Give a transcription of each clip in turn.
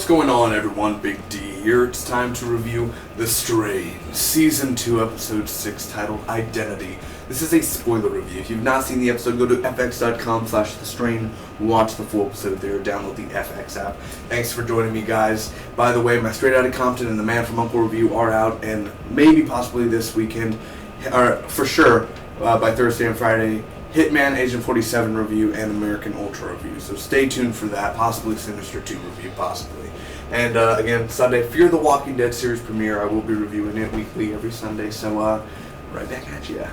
What's going on, everyone? Big D here. It's time to review The Strain, Season 2, Episode 6, titled Identity. This is a spoiler review. If you've not seen the episode, go to fx.com/thestrain, watch the full episode there, download the FX app. Thanks for joining me, guys. By the way, my Straight Outta Compton and the Man from U.N.C.L.E. review are out, and maybe possibly this weekend, or for sure by Thursday and Friday, Hitman Agent 47 review and American Ultra review. So stay tuned for that, possibly Sinister 2 review, possibly. And again, Sunday, Fear the Walking Dead series premiere. I will be reviewing it weekly every Sunday. So right back at you.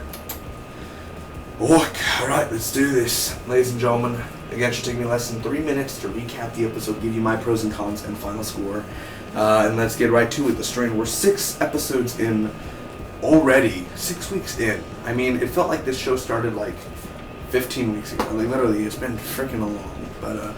Alright, let's do this. Ladies and gentlemen, again, it should take me less than 3 minutes to recap the episode, give you my pros and cons and final score. And let's get right to it. The Strain. We're 6 episodes in already. 6 weeks in. I mean, it felt like this show started like 15 weeks ago. Like, literally, it's been freaking long. But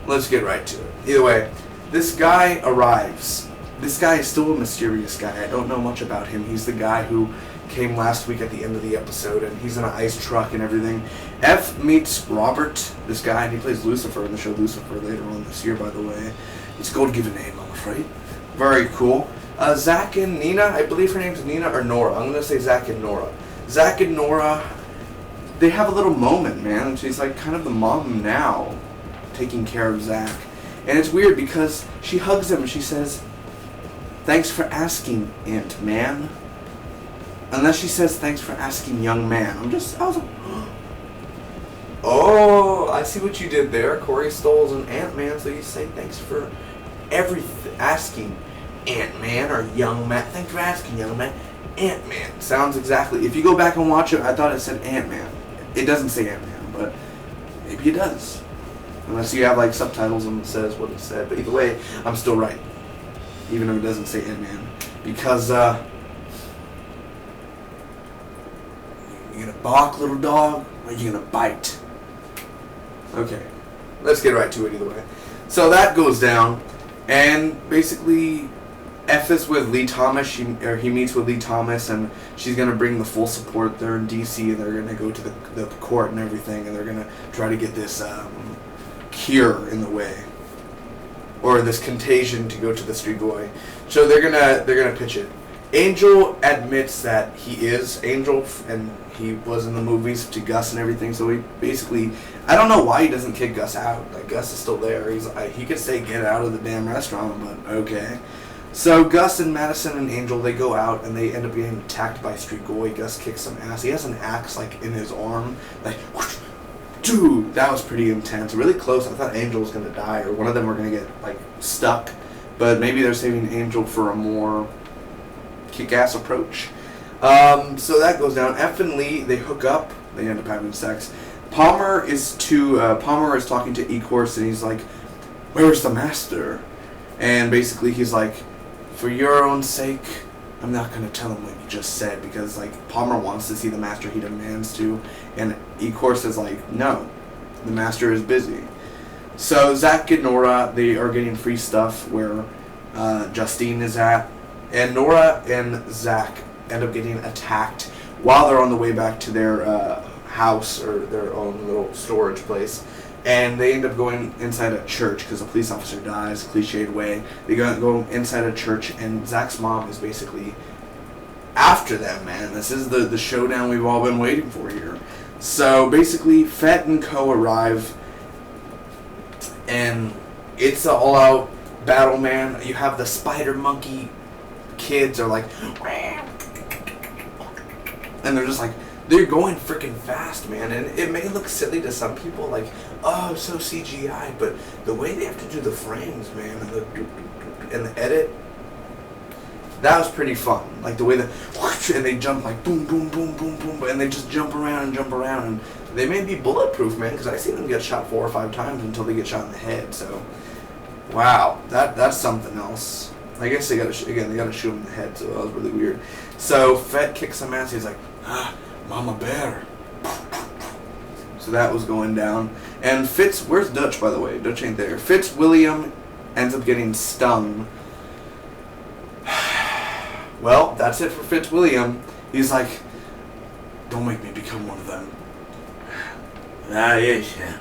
let's get right to it. Either way, this guy arrives. This guy is still a mysterious guy. I don't know much about him. He's the guy who came last week at the end of the episode, and he's in an ice truck and everything. F meets Robert, this guy, and he plays Lucifer in the show Lucifer later on this year, by the way. It's a God-given name, I'm afraid. Very cool. Zach and Nina, I believe her name's Nina or Nora. I'm going to say Zach and Nora. Zach and Nora, they have a little moment, man. And she's like kind of the mom now, taking care of Zach. And it's weird because she hugs him and she says, "Thanks for asking, Aunt Man." Unless she says, "Thanks for asking, young man." I was like, oh, I see what you did there. Corey Stoll's an Ant Man, so you say thanks for everything, asking, Ant Man or young man. Thanks for asking, young man. Ant Man. Sounds exactly. If you go back and watch it, I thought it said Ant Man. It doesn't say Ant Man, but maybe it does. Unless you have like subtitles and it says what it said. But either way, I'm still right. Even if it doesn't say Ant Man. Because, you gonna bark, little dog, or you gonna bite? Okay, let's get right to it either way. So that goes down, and basically, F is with Lee Thomas. He meets with Lee Thomas, and she's gonna bring the full support. They're in DC, and they're gonna go to the court and everything, and they're gonna try to get this cure in the way, or this contagion to go to the street boy. So they're gonna pitch it. Angel admits that he is Angel, and he was in the movies to Gus and everything. So he basically, I don't know why he doesn't kick Gus out. Like, Gus is still there. He could say get out of the damn restaurant, but okay. So Gus and Madison and Angel, they go out and they end up getting attacked by Street Goy. Gus kicks some ass. He has an axe like in his arm, like whoosh. Dude, that was pretty intense. Really close. I thought Angel was gonna die, or one of them were gonna get like stuck. But maybe they're saving Angel for a more kick-ass approach. So that goes down. F and Lee, they hook up. They end up having sex. Palmer is talking to E-Course, and he's like, "Where's the master?" And basically he's like, "For your own sake, I'm not going to tell him what you just said," because like Palmer wants to see the master, he demands to, and E-Course is like, "No, the master is busy." So Zach and Nora, they are getting free stuff where Justine is at, and Nora and Zach end up getting attacked while they're on the way back to their house, or their own little storage place. And they end up going inside a church because a police officer dies, cliched way. They go inside a church, and Zach's mom is basically after them, man. This is the showdown we've all been waiting for here. So basically, Fett and Co. arrive, and it's an all-out battle, man. You have the spider monkey kids are like, and they're just like, they're going freaking fast, man. And it may look silly to some people, like, oh, so CGI, but the way they have to do the frames, man, and the edit, that was pretty fun. Like the way that, and they jump like boom, boom, boom, boom, boom, and they just jump around, and they may be bulletproof, man, because I see them get shot 4 or 5 times until they get shot in the head. So, wow, that's something else. I guess they gotta shoot him in the head, so that was really weird. So Fett kicks some ass. He's like, "Mama Bear." So that was going down. And Fitz, where's Dutch, by the way? Dutch ain't there. Fitzwilliam ends up getting stung. Well, that's it for Fitzwilliam. He's like, "Don't make me become one of them." Yes, yeah.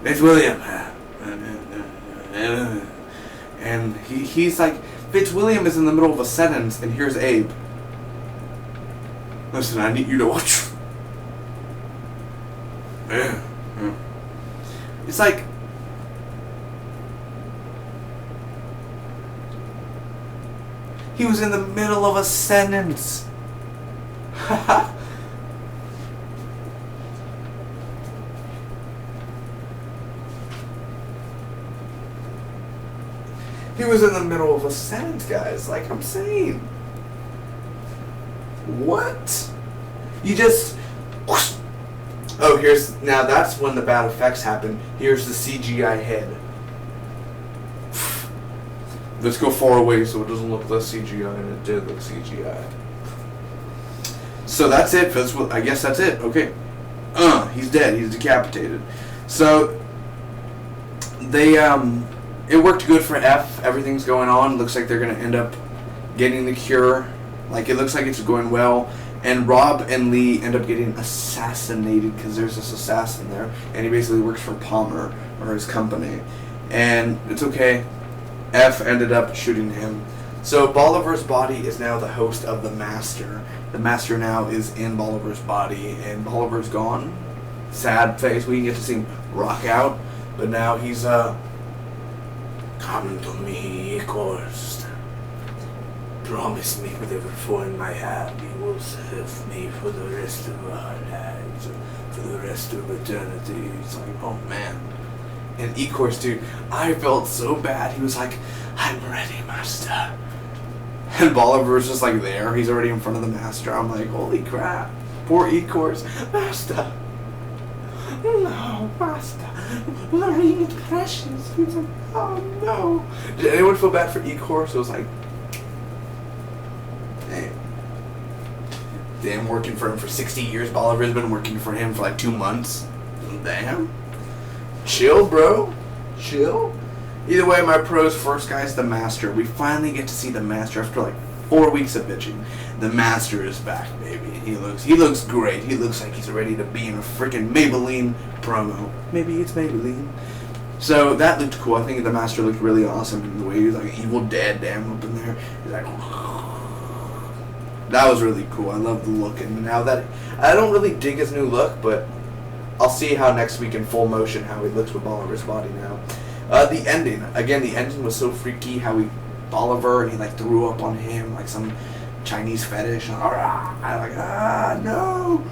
Fitzwilliam. And he's like, Fitzwilliam is in the middle of a sentence, and here's Abe. Listen, I need you to watch. Yeah. It's like, he was in the middle of a sentence. He was in the middle of a sentence, guys. Like I'm saying. What? You just... Oh, here's... Now that's when the bad effects happen. Here's the CGI head. Let's go far away so it doesn't look less CGI, and it did look CGI. So that's it. I guess that's it. Okay. He's dead. He's decapitated. So they it worked good for F. Everything's going on. Looks like they're gonna end up getting the cure. Like it looks like it's going well. And Rob and Lee end up getting assassinated because there's this assassin there, and he basically works for Palmer or his company. And it's okay. F ended up shooting him. So Bolivar's body is now the host of the Master. The Master now is in Bolivar's body, and Bolivar's gone. Sad face. We get to see him rock out, but now he's come to me, Ghost. Promise me whatever form I have, you will serve me for the rest of our lives, for the rest of eternity. It's like, oh man. And E-Course, dude, I felt so bad. He was like, I'm ready, Master. And Bolivar's just like there. He's already in front of the Master. I'm like, holy crap. Poor E-Course. Master. No, Master. Lorraine is precious. He was like, oh no. Did anyone feel bad for E-Course? It was like, damn, working for him for 60 years. Bolivar's been working for him for like 2 months. Damn. Chill, bro. Chill. Either way, my pros, first guy's the Master. We finally get to see the Master after like 4 weeks of bitching. The Master is back, baby. He looks great. He looks like he's ready to be in a freaking Maybelline promo. Maybe it's Maybelline. So that looked cool. I think the Master looked really awesome in the way he was like Evil Dead damn up in there. He's like, that was really cool. I love the look. And now that I don't really dig his new look, but I'll see how next week in full motion how he looks with Bolivar's body now. The ending. Again, the ending was so freaky how Bolivar, and he like threw up on him like some Chinese fetish. And, no.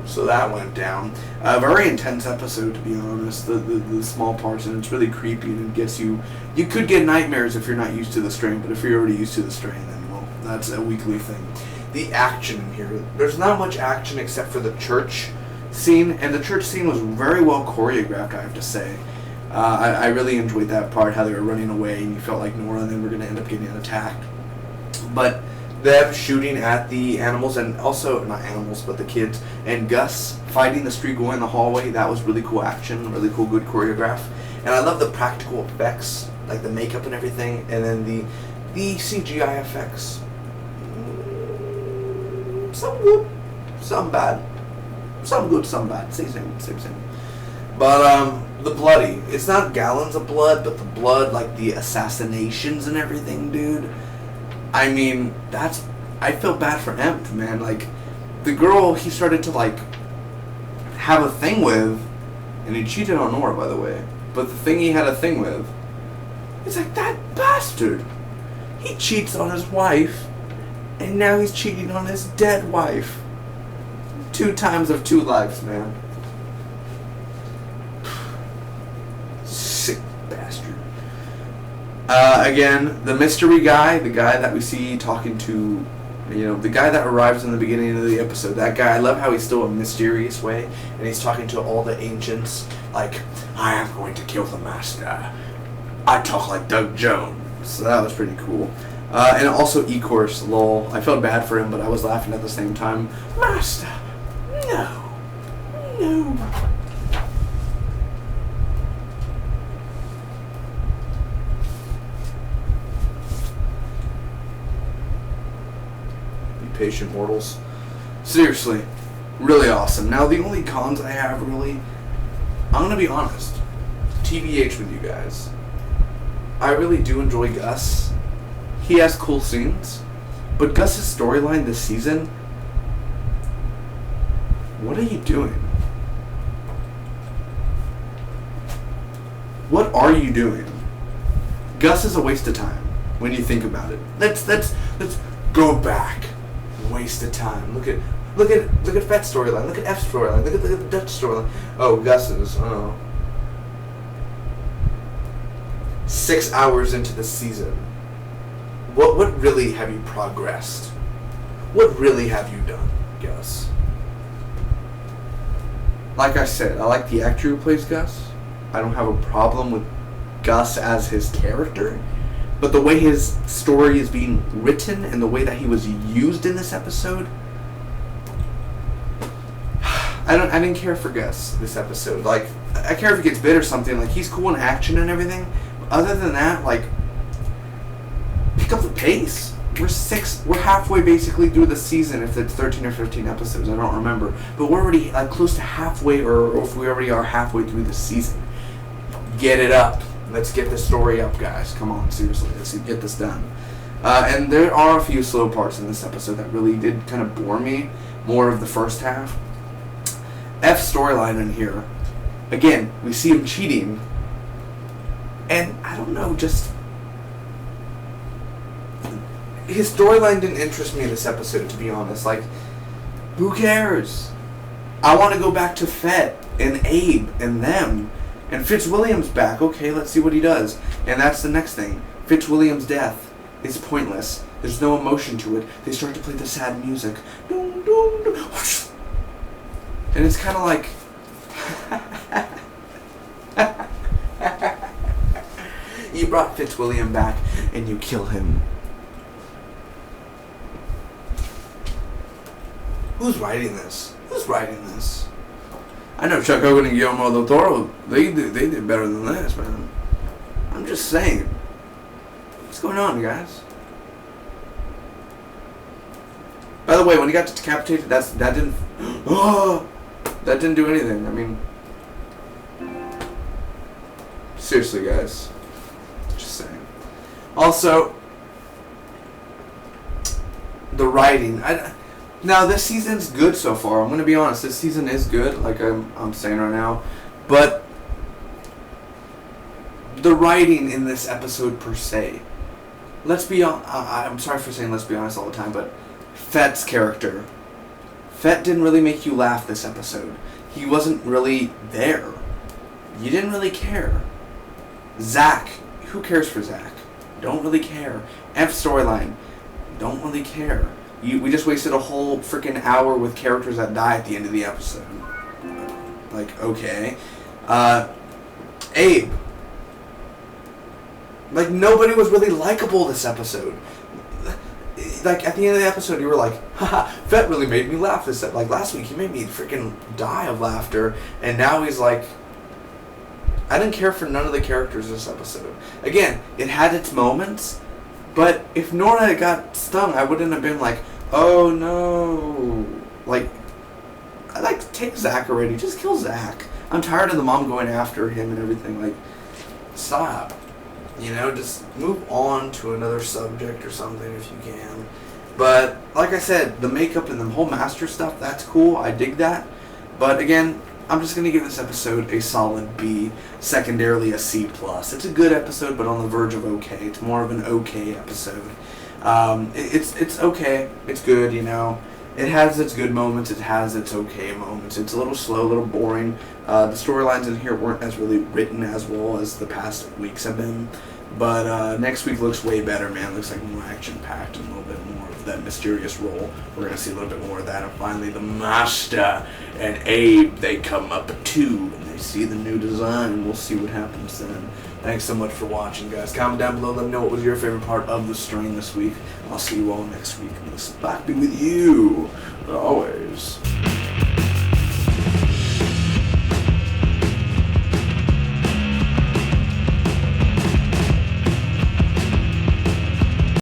So that went down. A very intense episode, to be honest. The small parts, and it's really creepy, and it gets you. You could get nightmares if you're not used to the strain, but if you're already used to the strain, then well, that's a weekly thing. The action in here. There's not much action except for the church scene, and the church scene was very well choreographed, I have to say. I really enjoyed that part, how they were running away, and you felt like Nora and they were going to end up getting attacked. But them shooting at the animals, and also, not animals, but the kids, and Gus fighting the street boy in the hallway, that was really cool action, really cool, good choreograph. And I love the practical effects, like the makeup and everything, and then the CGI effects. Some good, some bad. Some good, some bad. Same. But, the bloody. It's not gallons of blood, but the blood, like the assassinations and everything, dude. I mean, I feel bad for Emp, man. Like, the girl he started to, like, have a thing with, and he cheated on Nora, by the way. But the thing he had a thing with, it's like, that bastard. He cheats on his wife, and now he's cheating on his dead wife. 2 times of 2 lives, man. Sick bastard. Again, the mystery guy, the guy that we see talking to, the guy that arrives in the beginning of the episode, that guy, I love how he's still a mysterious way, and he's talking to all the ancients, like, I am going to kill the Master. I talk like Doug Jones. So that was pretty cool. And also E-Course, lol. I felt bad for him, but I was laughing at the same time. Master! No. Be patient, mortals. Seriously. Really awesome. Now, the only cons I have, really, I'm going to be honest. TBH with you guys. I really do enjoy Gus. He has cool scenes. But Gus's storyline this season, what are you doing? What are you doing? Gus is a waste of time when you think about it. Let's go back. Waste of time. Look at Fett's storyline. Look at F's storyline. Look at the Dutch storyline. Oh, Gus's. Oh. 6 hours into the season. What really have you progressed? What really have you done, Gus? Like I said, I like the actor who plays Gus. I don't have a problem with Gus as his character. But the way his story is being written and the way that he was used in this episode, I didn't care for Gus this episode. Like, I care if he gets bit or something. Like, he's cool in action and everything. But other than that, like, pick up the pace. We're halfway basically through the season, if it's 13 or 15 episodes, I don't remember. But we're already like close to halfway, or if we already are halfway through the season. Get it up. Let's get the story up, guys. Come on, seriously, let's get this done. And there are a few slow parts in this episode that really did kind of bore me, more of the first half. F's storyline in here, again, we see him cheating, and I don't know, just his storyline didn't interest me in this episode, to be honest. Like, who cares? I want to go back to Fett and Abe and them. And Fitzwilliam's back. Okay, let's see what he does. And that's the next thing. Fitzwilliam's death is pointless. There's no emotion to it. They start to play the sad music. And it's kind of like... you brought Fitzwilliam back and you kill him. Who's writing this? Who's writing this? I know Chuck Hogan and Guillermo del Toro, they did better than this, man. I'm just saying. What's going on, guys? By the way, when he got decapitated, that didn't do anything. I mean, seriously, guys. Just saying. Also, the writing. Now, this season's good so far. I'm going to be honest. This season is good, like I'm saying right now. But the writing in this episode per se, let's be honest. I'm sorry for saying let's be honest all the time, but Fett's character. Fett didn't really make you laugh this episode. He wasn't really there. You didn't really care. Zach. Who cares for Zach? Don't really care. F's storyline. Don't really care. We just wasted a whole freaking hour with characters that die at the end of the episode. Like, okay. Abe. Like, nobody was really likable this episode. Like, at the end of the episode, you were like, haha, Fett really made me laugh this episode. Like, last week, he made me freaking die of laughter. And now he's like, I didn't care for none of the characters this episode. Again, it had its moments. But if Nora had got stung, I wouldn't have been like, oh no. Like, I'd like to take Zach already. Just kill Zach. I'm tired of the mom going after him and everything. Like, stop. You know, just move on to another subject or something if you can. But, like I said, the makeup and the whole master stuff, that's cool. I dig that. But again, I'm just going to give this episode a solid B, secondarily a C+. It's a good episode, but on the verge of okay. It's more of an okay episode. It's okay. It's good, you know. It has its good moments. It has its okay moments. It's a little slow, a little boring. The storylines in here weren't as really written as well as the past weeks have been. But next week looks way better, man. Looks like more action-packed and a little bit more of that mysterious role. We're going to see a little bit more of that. And finally, the Master and Abe, they come up too. And they see the new design. We'll see what happens then. Thanks so much for watching, guys. Comment down below. Let me know what was your favorite part of the stream this week. I'll see you all next week. And the spot be with you, always.